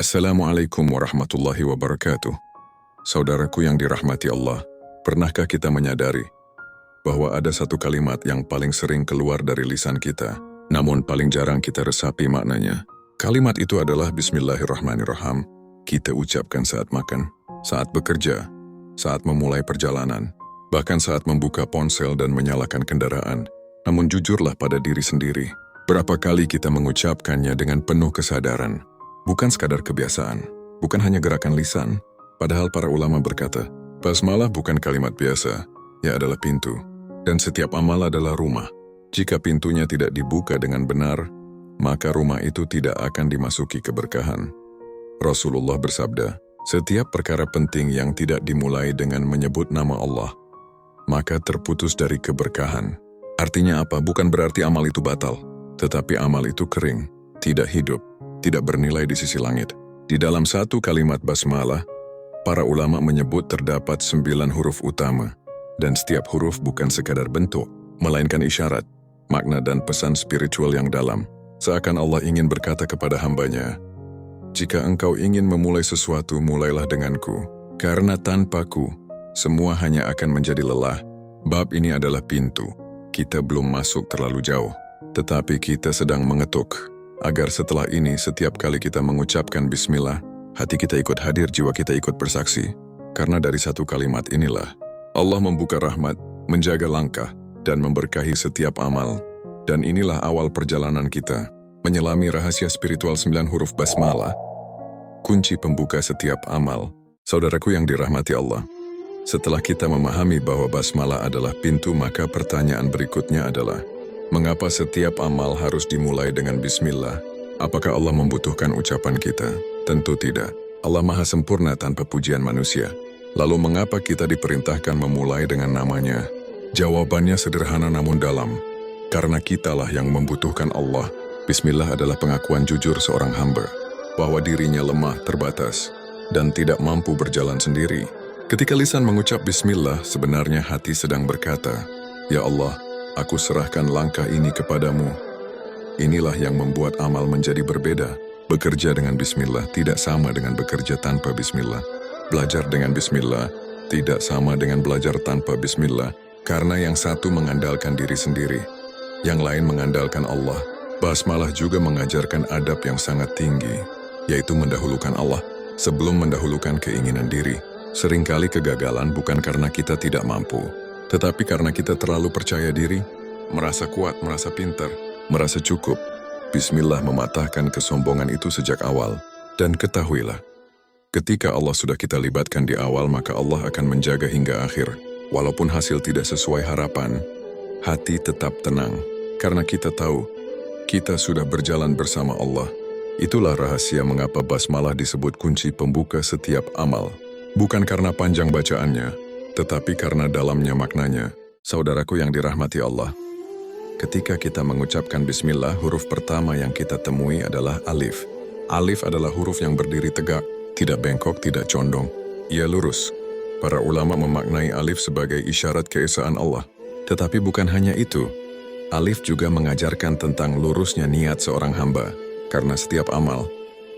Assalamualaikum warahmatullahi wabarakatuh. Saudaraku yang dirahmati Allah, pernahkah kita menyadari bahwa ada satu kalimat yang paling sering keluar dari lisan kita, namun paling jarang kita resapi maknanya? Kalimat itu adalah Bismillahirrahmanirrahim. Kita ucapkan saat makan, saat bekerja, saat memulai perjalanan, bahkan saat membuka ponsel dan menyalakan kendaraan. Namun jujurlah pada diri sendiri, berapa kali kita mengucapkannya dengan penuh kesadaran? Bukan sekadar kebiasaan, bukan hanya gerakan lisan. Padahal para ulama berkata, basmalah bukan kalimat biasa, ia adalah pintu. Dan setiap amal adalah rumah. Jika pintunya tidak dibuka dengan benar, maka rumah itu tidak akan dimasuki keberkahan. Rasulullah bersabda, setiap perkara penting yang tidak dimulai dengan menyebut nama Allah, maka terputus dari keberkahan. Artinya apa? Bukan berarti amal itu batal, tetapi amal itu kering, tidak hidup, tidak bernilai di sisi langit. Di dalam satu kalimat basmalah, para ulama menyebut terdapat 9 huruf utama, dan setiap huruf bukan sekadar bentuk, melainkan isyarat, makna dan pesan spiritual yang dalam. Seakan Allah ingin berkata kepada hambanya, jika engkau ingin memulai sesuatu, mulailah denganku, karena tanpaku, semua hanya akan menjadi lelah. Bab ini adalah pintu, kita belum masuk terlalu jauh, tetapi kita sedang mengetuk. Agar setelah ini setiap kali kita mengucapkan bismillah, hati kita ikut hadir, jiwa kita ikut bersaksi. Karena dari satu kalimat inilah, Allah membuka rahmat, menjaga langkah, dan memberkahi setiap amal. Dan inilah awal perjalanan kita, menyelami rahasia spiritual 9 huruf basmalah, kunci pembuka setiap amal. Saudaraku yang dirahmati Allah, setelah kita memahami bahwa basmalah adalah pintu, maka pertanyaan berikutnya adalah, mengapa setiap amal harus dimulai dengan bismillah? Apakah Allah membutuhkan ucapan kita? Tentu tidak. Allah Maha Sempurna tanpa pujian manusia. Lalu mengapa kita diperintahkan memulai dengan namanya? Jawabannya sederhana namun dalam. Karena kitalah yang membutuhkan Allah. Bismillah adalah pengakuan jujur seorang hamba, bahwa dirinya lemah, terbatas, dan tidak mampu berjalan sendiri. Ketika lisan mengucap bismillah, sebenarnya hati sedang berkata, ya Allah, aku serahkan langkah ini kepadamu. Inilah yang membuat amal menjadi berbeda. Bekerja dengan bismillah tidak sama dengan bekerja tanpa bismillah. Belajar dengan bismillah tidak sama dengan belajar tanpa bismillah. Karena yang satu mengandalkan diri sendiri, yang lain mengandalkan Allah. Basmalah juga mengajarkan adab yang sangat tinggi, yaitu mendahulukan Allah sebelum mendahulukan keinginan diri. Seringkali kegagalan bukan karena kita tidak mampu, tetapi karena kita terlalu percaya diri, merasa kuat, merasa pintar, merasa cukup. Bismillah mematahkan kesombongan itu sejak awal. Dan ketahuilah, ketika Allah sudah kita libatkan di awal, maka Allah akan menjaga hingga akhir. Walaupun hasil tidak sesuai harapan, hati tetap tenang. Karena kita tahu, kita sudah berjalan bersama Allah. Itulah rahasia mengapa basmalah disebut kunci pembuka setiap amal. Bukan karena panjang bacaannya, tetapi karena dalamnya maknanya. Saudaraku yang dirahmati Allah, ketika kita mengucapkan bismillah, huruf pertama yang kita temui adalah alif. Alif adalah huruf yang berdiri tegak, tidak bengkok, tidak condong. Ia lurus. Para ulama memaknai alif sebagai isyarat keesaan Allah. Tetapi bukan hanya itu. Alif juga mengajarkan tentang lurusnya niat seorang hamba. Karena setiap amal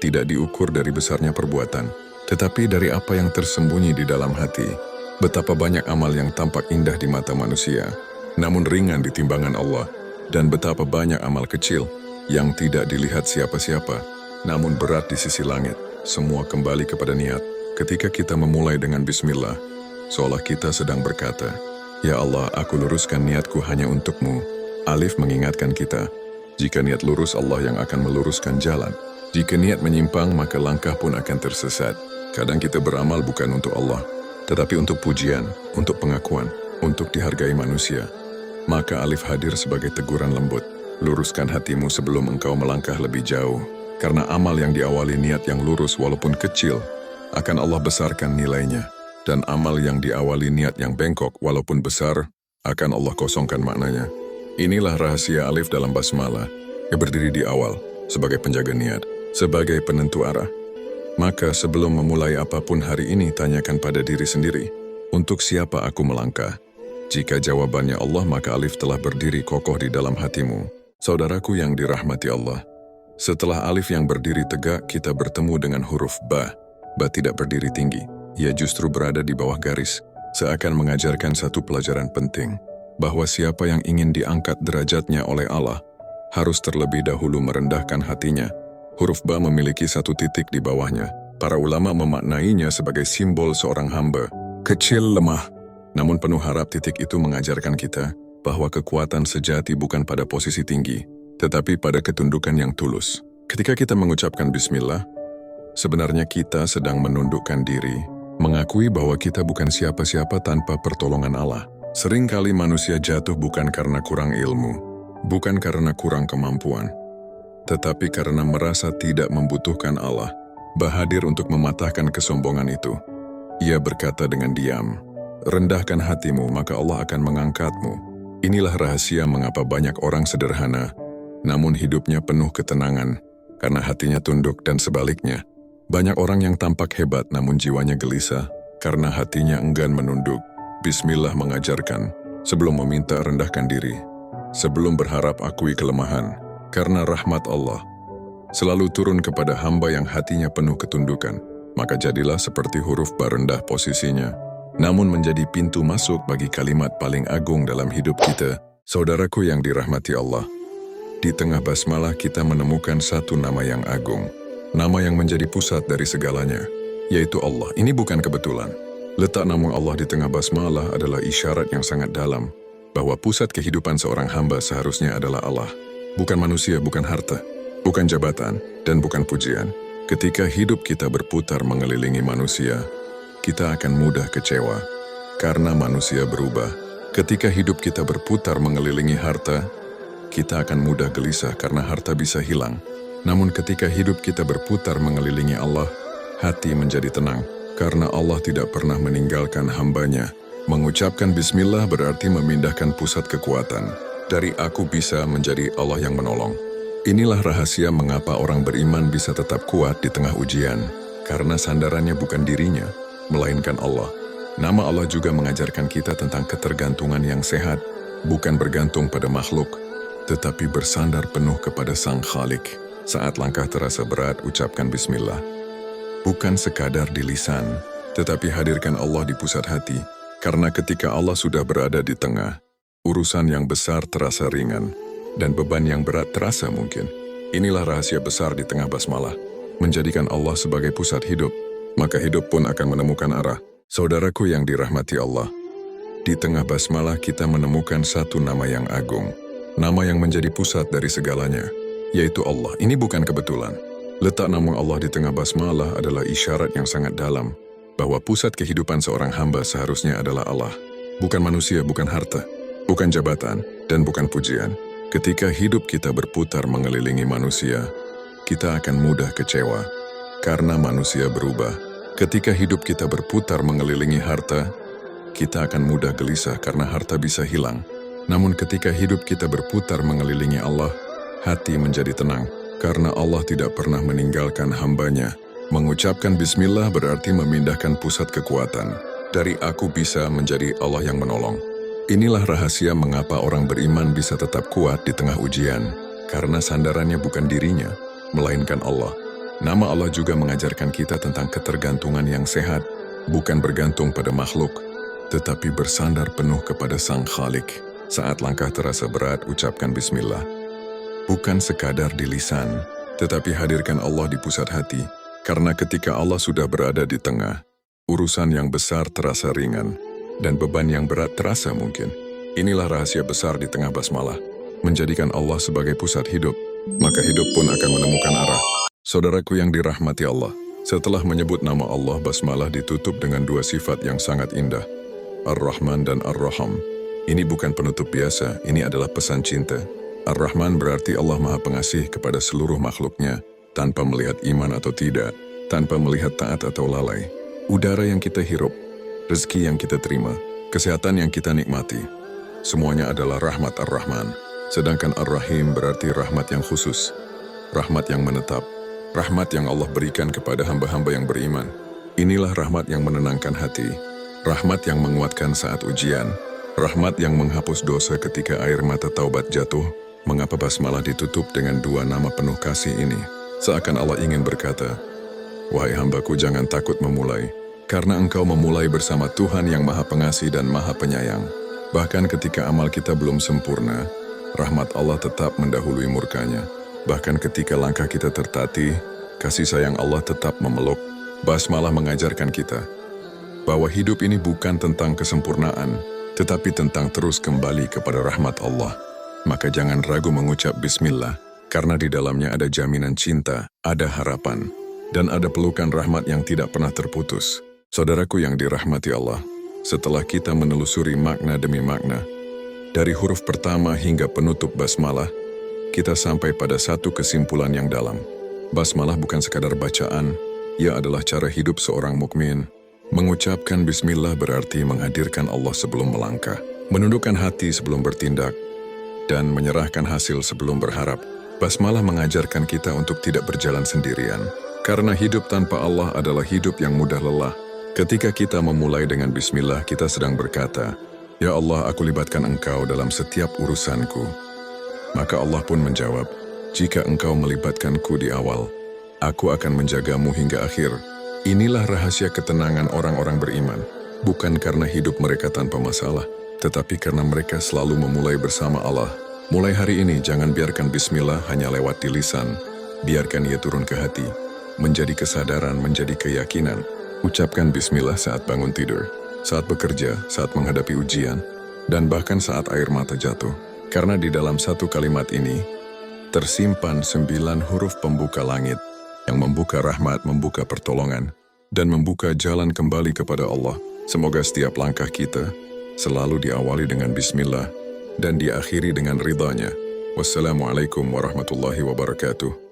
tidak diukur dari besarnya perbuatan, tetapi dari apa yang tersembunyi di dalam hati. Betapa banyak amal yang tampak indah di mata manusia, namun ringan di timbangan Allah. Dan betapa banyak amal kecil yang tidak dilihat siapa-siapa, namun berat di sisi langit. Semua kembali kepada niat. Ketika kita memulai dengan bismillah, seolah kita sedang berkata, ya Allah, aku luruskan niatku hanya untukmu. Alif mengingatkan kita, jika niat lurus, Allah yang akan meluruskan jalan. Jika niat menyimpang, maka langkah pun akan tersesat. Kadang kita beramal bukan untuk Allah, tetapi untuk pujian, untuk pengakuan, untuk dihargai manusia. Maka alif hadir sebagai teguran lembut. Luruskan hatimu sebelum engkau melangkah lebih jauh. Karena amal yang diawali niat yang lurus walaupun kecil, akan Allah besarkan nilainya. Dan amal yang diawali niat yang bengkok walaupun besar, akan Allah kosongkan maknanya. Inilah rahasia alif dalam basmalah, yang berdiri di awal, sebagai penjaga niat, sebagai penentu arah. Maka sebelum memulai apapun hari ini, tanyakan pada diri sendiri, untuk siapa aku melangkah? Jika jawabannya Allah, maka alif telah berdiri kokoh di dalam hatimu. Saudaraku yang dirahmati Allah, Setelah alif yang berdiri tegak, kita bertemu dengan huruf ba. Ba tidak berdiri tinggi. Ia justru berada di bawah garis, seakan mengajarkan satu pelajaran penting, bahwa siapa yang ingin diangkat derajatnya oleh Allah, harus terlebih dahulu merendahkan hatinya. Huruf ba memiliki satu titik di bawahnya. Para ulama memaknainya sebagai simbol seorang hamba, kecil, lemah. Namun penuh harap titik itu mengajarkan kita bahwa kekuatan sejati bukan pada posisi tinggi, tetapi pada ketundukan yang tulus. Ketika kita mengucapkan bismillah, sebenarnya kita sedang menundukkan diri, mengakui bahwa kita bukan siapa-siapa tanpa pertolongan Allah. Seringkali manusia jatuh bukan karena kurang ilmu, bukan karena kurang kemampuan, tetapi karena merasa tidak membutuhkan Allah. Ba hadir untuk mematahkan kesombongan itu. Ia berkata dengan diam, rendahkan hatimu maka Allah akan mengangkatmu. Inilah rahasia mengapa banyak orang sederhana, namun hidupnya penuh ketenangan, karena hatinya tunduk, dan sebaliknya. Banyak orang yang tampak hebat namun jiwanya gelisah, karena hatinya enggan menunduk. Bismillah mengajarkan, sebelum meminta rendahkan diri, sebelum berharap akui kelemahan, karena rahmat Allah selalu turun kepada hamba yang hatinya penuh ketundukan. Maka jadilah seperti huruf ba rendah posisinya, namun menjadi pintu masuk bagi kalimat paling agung dalam hidup kita. Saudaraku yang dirahmati Allah, di tengah basmalah kita menemukan satu nama yang agung, nama yang menjadi pusat dari segalanya, yaitu Allah. Ini bukan kebetulan. Letak nama Allah di tengah basmalah adalah isyarat yang sangat dalam, bahwa pusat kehidupan seorang hamba seharusnya adalah Allah. Bukan manusia, bukan harta, bukan jabatan, dan bukan pujian. Ketika hidup kita berputar mengelilingi manusia, kita akan mudah kecewa, karena manusia berubah. Ketika hidup kita berputar mengelilingi harta, kita akan mudah gelisah karena harta bisa hilang. Namun ketika hidup kita berputar mengelilingi Allah, hati menjadi tenang, karena Allah tidak pernah meninggalkan hambanya. Mengucapkan bismillah berarti memindahkan pusat kekuatan dari aku bisa menjadi Allah yang menolong. Inilah rahasia mengapa orang beriman bisa tetap kuat di tengah ujian, karena sandarannya bukan dirinya, melainkan Allah. Nama Allah juga mengajarkan kita tentang ketergantungan yang sehat, bukan bergantung pada makhluk, tetapi bersandar penuh kepada Sang Khalik. Saat langkah terasa berat, ucapkan bismillah. Bukan sekadar di lisan, tetapi hadirkan Allah di pusat hati, karena ketika Allah sudah berada di tengah, urusan yang besar terasa ringan, dan beban yang berat terasa mungkin. Inilah rahasia besar di tengah basmalah, menjadikan Allah sebagai pusat hidup, maka hidup pun akan menemukan arah. Saudaraku yang dirahmati Allah, di tengah basmalah kita menemukan satu nama yang agung, nama yang menjadi pusat dari segalanya, yaitu Allah. Ini bukan kebetulan. Letak nama Allah di tengah basmalah adalah isyarat yang sangat dalam, bahwa pusat kehidupan seorang hamba seharusnya adalah Allah. Bukan manusia, bukan harta, bukan jabatan, dan bukan pujian. Ketika hidup kita berputar mengelilingi manusia, kita akan mudah kecewa, karena manusia berubah. Ketika hidup kita berputar mengelilingi harta, kita akan mudah gelisah karena harta bisa hilang. Namun ketika hidup kita berputar mengelilingi Allah, hati menjadi tenang, karena Allah tidak pernah meninggalkan hambanya. Mengucapkan bismillah berarti memindahkan pusat kekuatan dari aku bisa menjadi Allah yang menolong. Inilah rahasia mengapa orang beriman bisa tetap kuat di tengah ujian, karena sandarannya bukan dirinya, melainkan Allah. Nama Allah juga mengajarkan kita tentang ketergantungan yang sehat, bukan bergantung pada makhluk, tetapi bersandar penuh kepada Sang Khalik. Saat langkah terasa berat, ucapkan bismillah. Bukan sekadar di lisan, tetapi hadirkan Allah di pusat hati, karena ketika Allah sudah berada di tengah, urusan yang besar terasa ringan, dan beban yang berat terasa mungkin. Inilah rahasia besar di tengah basmalah, menjadikan Allah sebagai pusat hidup, maka hidup pun akan menemukan arah. Saudaraku yang dirahmati Allah, setelah menyebut nama Allah, basmalah ditutup dengan dua sifat yang sangat indah, Ar-Rahman dan Ar-Raham. Ini bukan penutup biasa, ini adalah pesan cinta. Ar-Rahman berarti Allah Maha Pengasih kepada seluruh makhluknya, tanpa melihat iman atau tidak, tanpa melihat taat atau lalai. Udara yang kita hirup, rezeki yang kita terima, kesehatan yang kita nikmati, semuanya adalah rahmat Ar-Rahman. Sedangkan Ar-Rahim berarti rahmat yang khusus, rahmat yang menetap, rahmat yang Allah berikan kepada hamba-hamba yang beriman. Inilah rahmat yang menenangkan hati, rahmat yang menguatkan saat ujian, rahmat yang menghapus dosa ketika air mata taubat jatuh, Mengapa basmalah ditutup dengan dua nama penuh kasih ini? Seakan Allah ingin berkata, "Wahai hambaku, jangan takut memulai, karena engkau memulai bersama Tuhan yang Maha Pengasih dan Maha Penyayang." Bahkan ketika amal kita belum sempurna, rahmat Allah tetap mendahului murkanya. Bahkan ketika langkah kita tertatih, kasih sayang Allah tetap memeluk. Basmalah mengajarkan kita bahwa hidup ini bukan tentang kesempurnaan, tetapi tentang terus kembali kepada rahmat Allah. Maka jangan ragu mengucap bismillah, karena di dalamnya ada jaminan cinta, ada harapan, dan ada pelukan rahmat yang tidak pernah terputus. Saudaraku yang dirahmati Allah, setelah kita menelusuri makna demi makna, dari huruf pertama hingga penutup basmalah, kita sampai pada satu kesimpulan yang dalam. Basmalah bukan sekadar bacaan, ia adalah cara hidup seorang mukmin. Mengucapkan bismillah berarti menghadirkan Allah sebelum melangkah, menundukkan hati sebelum bertindak, dan menyerahkan hasil sebelum berharap. Basmalah mengajarkan kita untuk tidak berjalan sendirian, karena hidup tanpa Allah adalah hidup yang mudah lelah. Ketika kita memulai dengan bismillah, kita sedang berkata, "Ya Allah, aku libatkan Engkau dalam setiap urusanku." Maka Allah pun menjawab, "Jika Engkau melibatkanku di awal, aku akan menjagamu hingga akhir." Inilah rahasia ketenangan orang-orang beriman, bukan karena hidup mereka tanpa masalah, tetapi karena mereka selalu memulai bersama Allah. Mulai hari ini, jangan biarkan bismillah hanya lewat di lisan, biarkan ia turun ke hati, menjadi kesadaran, menjadi keyakinan. Ucapkan bismillah saat bangun tidur, saat bekerja, saat menghadapi ujian, dan bahkan saat air mata jatuh. Karena di dalam satu kalimat ini, tersimpan 9 huruf pembuka langit, yang membuka rahmat, membuka pertolongan, dan membuka jalan kembali kepada Allah. Semoga setiap langkah kita selalu diawali dengan bismillah, dan diakhiri dengan ridhanya. Wassalamualaikum warahmatullahi wabarakatuh.